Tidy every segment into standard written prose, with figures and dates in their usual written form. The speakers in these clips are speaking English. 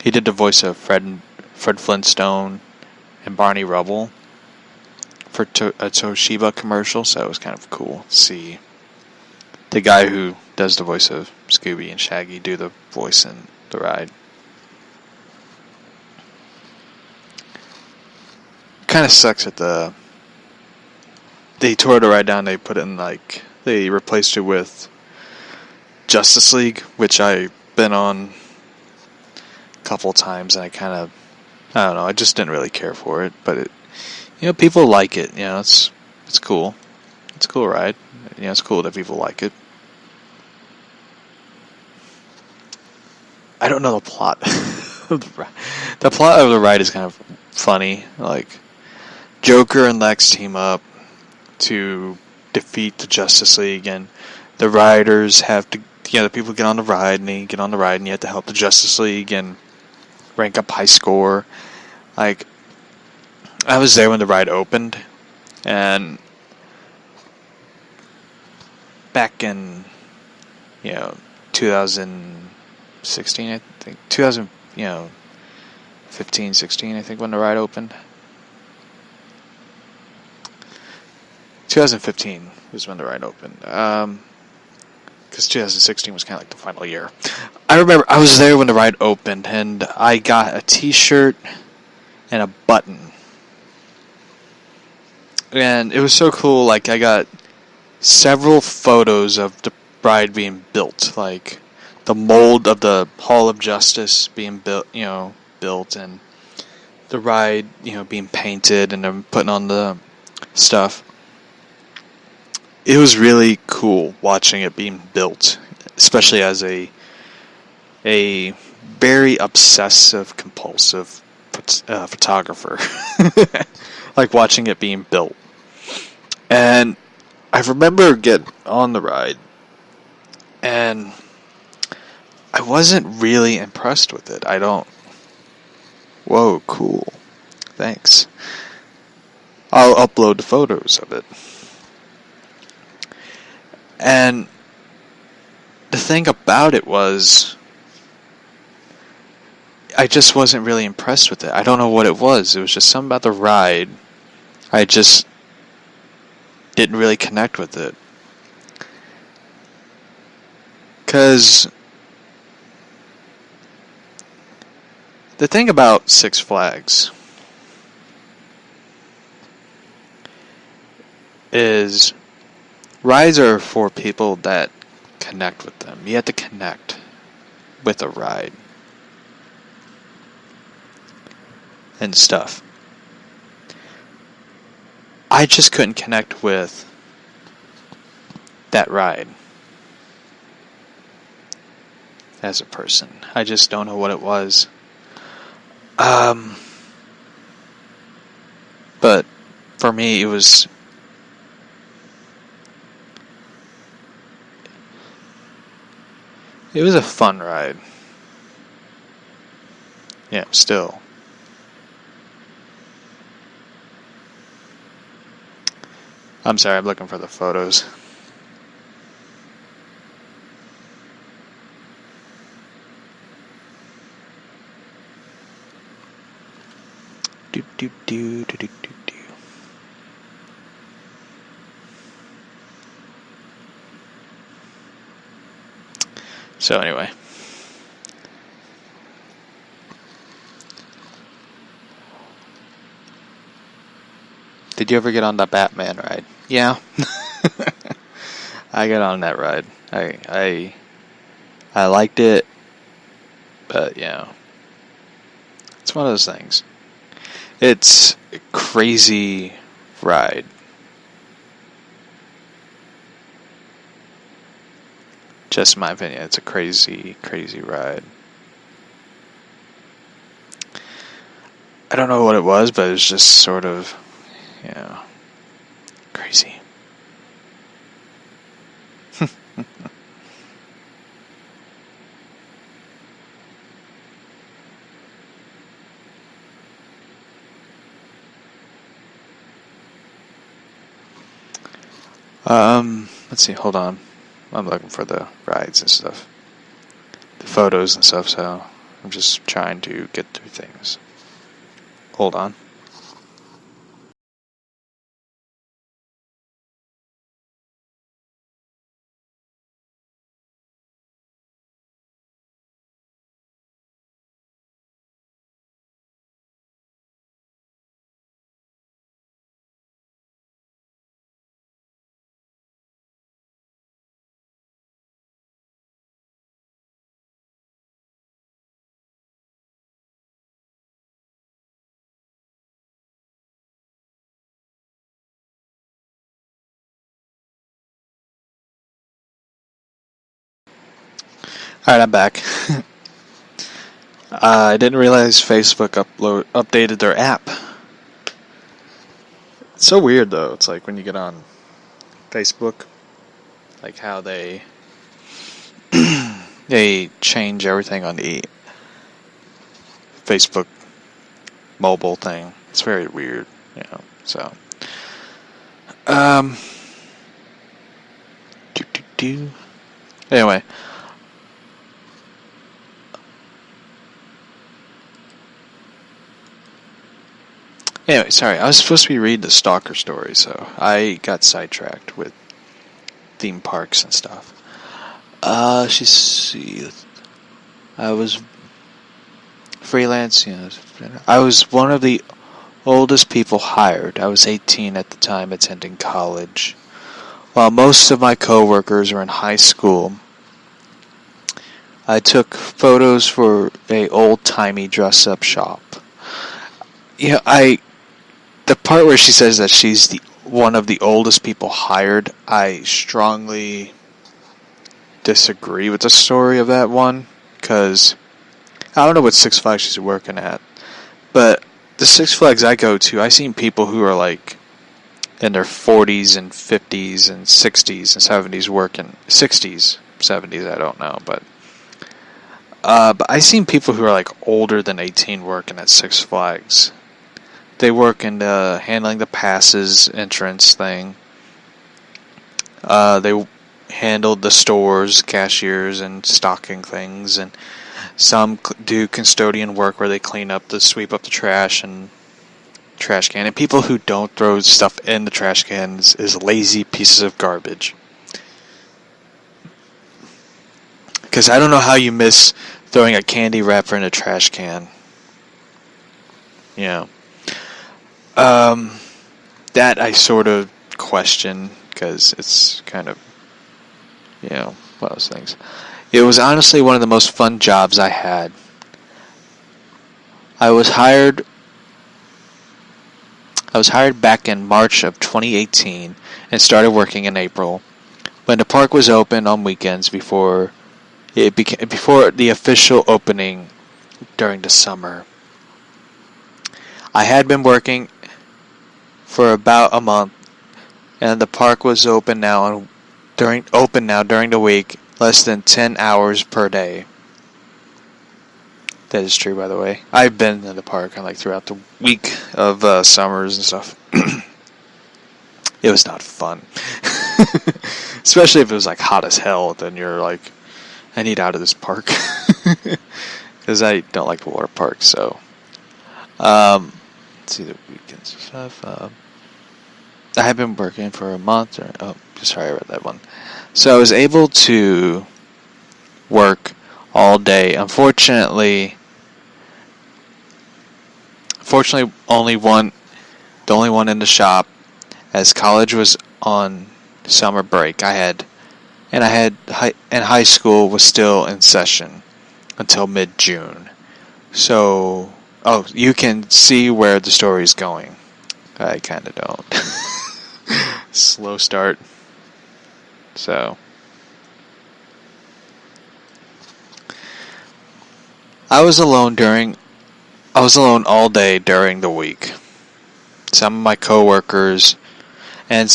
He did the voice of Fred Flintstone and Barney Rubble for a Toshiba commercial, so it was kind of cool to see the guy who does the voice of Scooby and Shaggy do the voice in the ride. Kind of sucks that they tore the ride down. They put it in they replaced it with Justice League, which I've been on a couple times, and I don't know, I just didn't really care for it, but people like it. It's cool. It's a cool ride. It's cool that people like it. I don't know the plot. The plot of the ride is kind of funny. Joker and Lex team up to defeat the Justice League, and the riders have to, the people get on the ride, and they get on the ride, and you have to help the Justice League and rank up high score. I was there when the ride opened, and back in 2016, I think 2015, 16, I think, when the ride opened. 2015 was when the ride opened. Because 2016 was kind of like the final year. I remember I was there when the ride opened, and I got a t-shirt and a button. And it was so cool. I got several photos of the ride being built. The mold of the Hall of Justice being built, and the ride, being painted, and them putting on the stuff. It was really cool watching it being built, especially as a very obsessive, compulsive photographer. Watching it being built. And I remember getting on the ride, and I wasn't really impressed with it. Whoa, cool. Thanks. I'll upload the photos of it. And the thing about it was, I just wasn't really impressed with it. I don't know what it was. It was just something about the ride. I just didn't really connect with it. Because the thing about Six Flags is rides are for people that connect with them. You have to connect with a ride and stuff. I just couldn't connect with that ride as a person. I just don't know what it was. But for me, it was a fun ride. Yeah, still. I'm sorry, I'm looking for the photos. Do. So anyway. Did you ever get on the Batman ride? Yeah. I got on that ride. I liked it, but it's one of those things. It's a crazy ride. Just in my opinion, it's a crazy, crazy ride. I don't know what it was, but it was just sort of, crazy. Let's see, hold on. I'm looking for the rides and stuff. The photos and stuff, so I'm just trying to get through things. Hold on. Alright, I'm back. I didn't realize Facebook updated their app. It's so weird though. It's like when you get on Facebook, like how they they change everything on the Facebook mobile thing. It's very weird, So, anyway. Anyway, sorry, I was supposed to be reading the Stalker story, so I got sidetracked with theme parks and stuff. I was freelance, I was one of the oldest people hired. I was 18 at the time, attending college. While most of my coworkers were in high school, I took photos for a old-timey dress-up shop. The part where she says that she's one of the oldest people hired, I strongly disagree with the story of that one, because I don't know what Six Flags she's working at, but the Six Flags I go to, I've seen people who are like in their 40s and 50s and 60s and 70s working, 60s, 70s, I don't know, but I've seen people who are like older than 18 working at Six Flags. They work in handling the passes entrance thing. They handled the stores, cashiers, and stocking things, and some do custodian work where they sweep up the trash and trash can. And people who don't throw stuff in the trash cans is lazy pieces of garbage. Because I don't know how you miss throwing a candy wrapper in a trash can. That I sort of question, because it's kind of, one of those things. It was honestly one of the most fun jobs I had. I was hired back in March of 2018 and started working in April, when the park was open on weekends before the official opening during the summer. I had been working for about a month, and the park was open now during the week, less than 10 hours per day. That is true, by the way. I've been in the park throughout the week of summers and stuff. It was not fun. Especially if it was hot as hell, then you're like, I need out of this park. Because I don't like the water park, so. Let's see the weekends and stuff. I have been working for a month. Sorry, I read that one. So I was able to work all day. Unfortunately, the only one in the shop, as college was on summer break. High school was still in session until mid-June. So, you can see where the story is going. I kind of don't. Slow start. So, I was alone all day during the week. Some of my coworkers on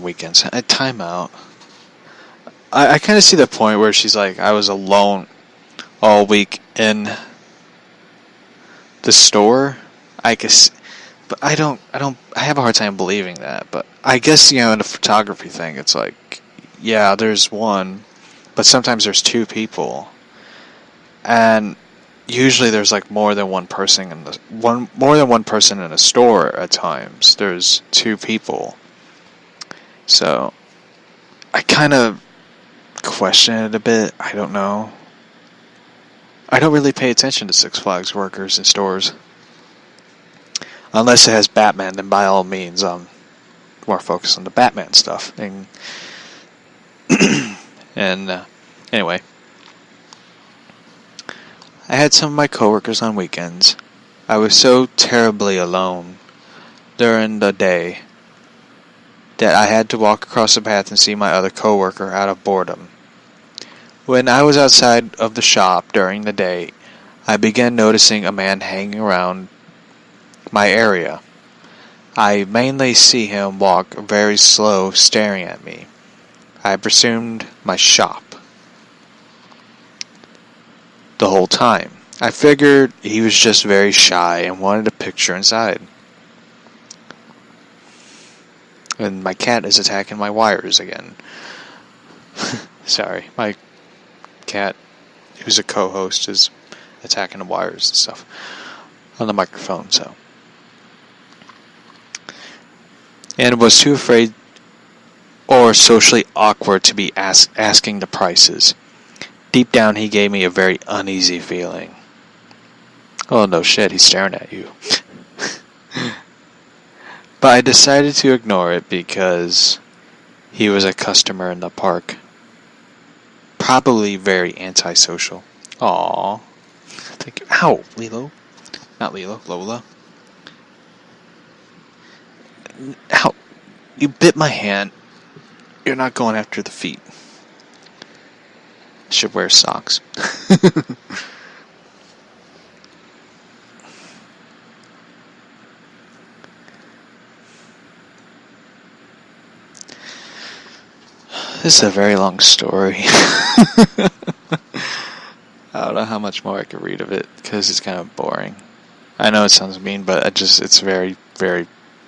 weekends. At timeout. I kind of see the point where she's like, I was alone all week in the store. I guess, but I have a hard time believing that. But I guess, in the photography thing, it's like, yeah, there's one, but sometimes there's two people. and usually there's like more than one person in a store at times. There's two people. So I kind of question it a bit. I don't know. I don't really pay attention to Six Flags workers in stores. Unless it has Batman, then by all means, more focused on the Batman stuff. And anyway, I had some of my coworkers on weekends. I was so terribly alone during the day that I had to walk across the path and see my other coworker out of boredom. When I was outside of the shop during the day, I began noticing a man hanging around my area. I mainly see him walk very slow, staring at me. I presumed my shop the whole time. I figured he was just very shy and wanted a picture inside. And my cat is attacking my wires again. Sorry, my cat, who's a co-host, is attacking the wires and stuff on the microphone, so. And was too afraid or socially awkward to be asking the prices. Deep down, he gave me a very uneasy feeling. Oh, no shit, he's staring at you. But I decided to ignore it because he was a customer in the park. Probably very antisocial. Aww. Thank you. Ow, Lilo. Not Lilo, Lola. Ow. You bit my hand. You're not going after the feet. I should wear socks. This is a very long story. I don't know how much more I could read of it, because it's kind of boring. I know it sounds mean, but it's very, very,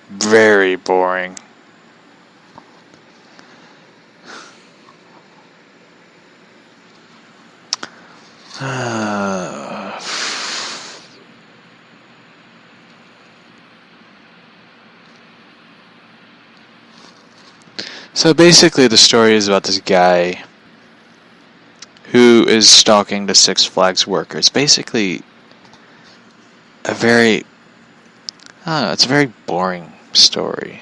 very boring. So basically the story is about this guy who is stalking the Six Flags workers. Basically it's a very boring story.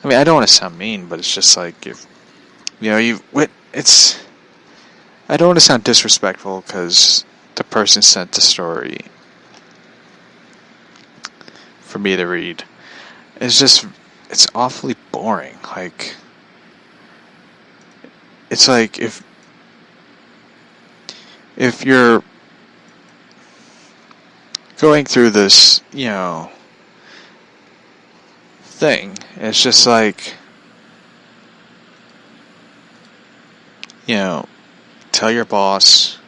I mean, I don't want to sound mean, but it's just like, I don't want to sound disrespectful because the person sent the story for me to read. It's awfully boring. Like, it's like if you're going through this, thing, it's just like, tell your boss,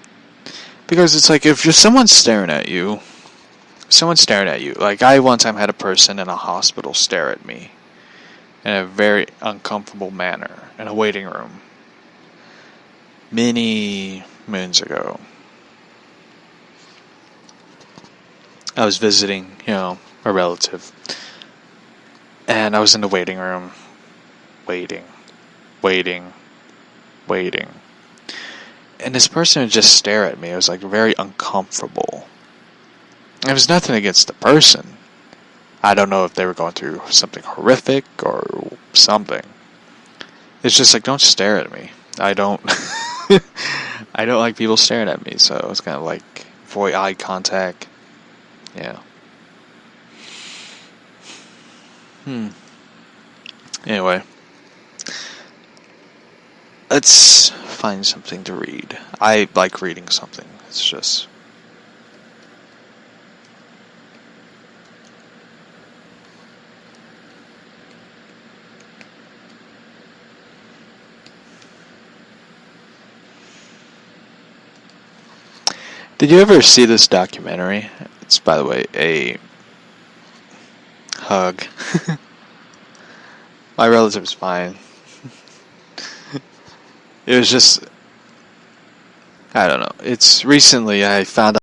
because it's like if just someone's staring at you, like I one time had a person in a hospital stare at me in a very uncomfortable manner in a waiting room many moons ago. I was visiting, a relative, and I was in the waiting room, waiting. And this person would just stare at me. It was like very uncomfortable. It was nothing against the person. I don't know if they were going through something horrific or something. It's just like, don't stare at me. I don't I don't like people staring at me, so it's kind of like avoid eye contact. Yeah. Anyway, let's find something to read. I like reading something. It's just... Did you ever see this documentary? It's, by the way, a hug. My relative's fine. It was just... I don't know. It's recently I found